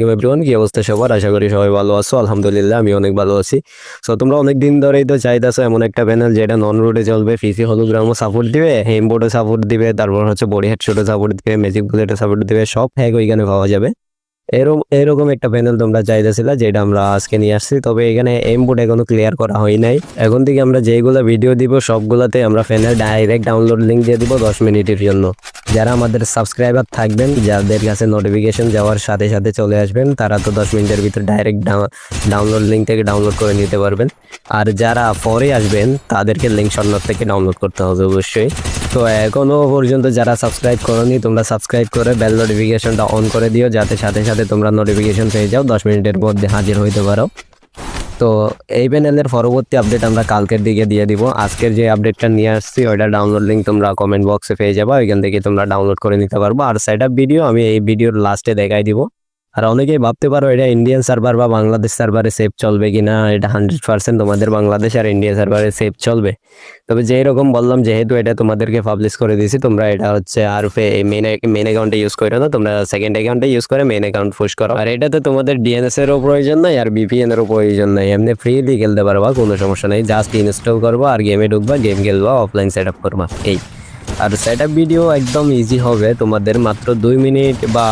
Everyone, কি অবস্থা সবার? আশা করি সবাই ভালো আছো। আলহামদুলিল্লাহ আমি অনেক ভালো আছি। সো তোমরা অনেক দিন ধরেই তো চাইতেছো এমন একটা প্যানেল যেটা নন রুটে চলবে, পিসি হলোগ্রামও সাপোর্ট দিবে, হেমবোর্ডও সাপোর্ট দিবে, তারপর হচ্ছে বডি হেডশটও সাপোর্ট দিবে, ম্যাজিক বুলেটও সাপোর্ট দিবে, সব হ্যাক ওইখানে পাওয়া যাবে। এরকম একটা প্যানেল তোমরা চাইতেছিলা, যেটা আমরা আজকে নিয়ে আসছি। তবে এখানে এমবোর্ড এখনো ক্লিয়ার করা হয় নাই। এখন থেকে আমরা যেগুলো ভিডিও দিব সবগুলোতে আমরা ফ্যানের ডাইরেক্ট ডাউনলোড লিঙ্ক দিয়ে দিব 10 মিনিটের জন্য। যারা আমাদের সাবস্ক্রাইবার থাকবেন, যাদের কাছে নোটিফিকেশন যাওয়ার সাথে সাথে চলে আসবেন, তারা তো 10 মিনিটের ভিতর ডাইরেক্ট ডাউনলোড লিঙ্ক থেকে ডাউনলোড করে নিতে পারবেন। আর যারা পরে আসবেন তাদেরকে লিঙ্ক শর্টনোট থেকে ডাউনলোড করতে হবে অবশ্যই। তো এখনো পর্যন্ত যারা সাবস্ক্রাইব করোনি, তোমরা সাবস্ক্রাইব করে বেল নোটিফিকেশনটা অন করে দিও, যাতে সাথে সাথে তোমরা নোটিফিকেশন পেয়ে যাও, 10 মিনিটের মধ্যে হাজির হইতে পারো। তো এই প্যানেলের পরবর্তী আপডেট আমরা কালকের দিকে দিয়ে দিব। আজকের যে আপডেটটা নিয়ে আসছি ওইটা ডাউনলোড লিঙ্ক তোমরা কমেন্ট বক্সে পেয়ে যাবে, ওইখান থেকে তোমরা ডাউনলোড করে নিতে পারবো। আর সেটআপ ভিডিও আমি এই ভিডিওর লাস্টে দেখাই দিব। আর অনেকেই ভাবতে পারো এটা ইন্ডিয়ান সার্ভার বা বাংলাদেশ সার্ভারে সেভ চলবে কিনা। এটা 100% তোমাদের বাংলাদেশ আর ইন্ডিয়া সার্ভারে সেভ চলবে। তবে যেই রকম বললাম, যেহেতু এটা তোমাদেরকে পাবলিশ করে দিয়েছি, তোমরা এটা হচ্ছে আর মেন অ্যাকাউন্টে ইউজ করো না, তোমরা সেকেন্ড অ্যাকাউন্টে ইউজ করে মেন অ্যাকাউন্ট পুশ করো। আর এটাতে তোমাদের ডিএনএস এরও প্রয়োজন নাই আর ভিপিএন এরও প্রয়োজন নাই, এমনি ফ্রিলি খেলতে পারবা, কোনো সমস্যা নেই। জাস্ট ইনস্টল করবা আর গেমে ঢুকবা, গেম খেলবা, অফলাইন সেট আপ করবা, এই। আর সেট আপ ভিডিও একদম ইজি হবে, তোমাদের মাত্র 2 মিনিট বা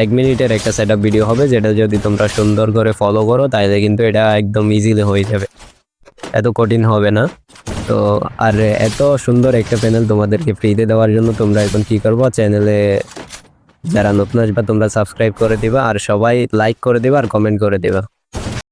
1 মিনিটের একটা সেট আপ ভিডিও হবে, যেটা যদি তোমরা সুন্দর করে ফলো করো তাহলে কিন্তু এটা একদম ইজিলি হয়ে যাবে, এত কঠিন হবে না। তো আর এত সুন্দর একটা প্যানেল তোমাদেরকে ফ্রিতে দেওয়ার জন্য তোমরা এখন কি করবো, চ্যানেলে যারা নতুন আসবে তোমরা সাবস্ক্রাইব করে দিবা, আর সবাই লাইক করে দিবা আর কমেন্ট করে দিবা।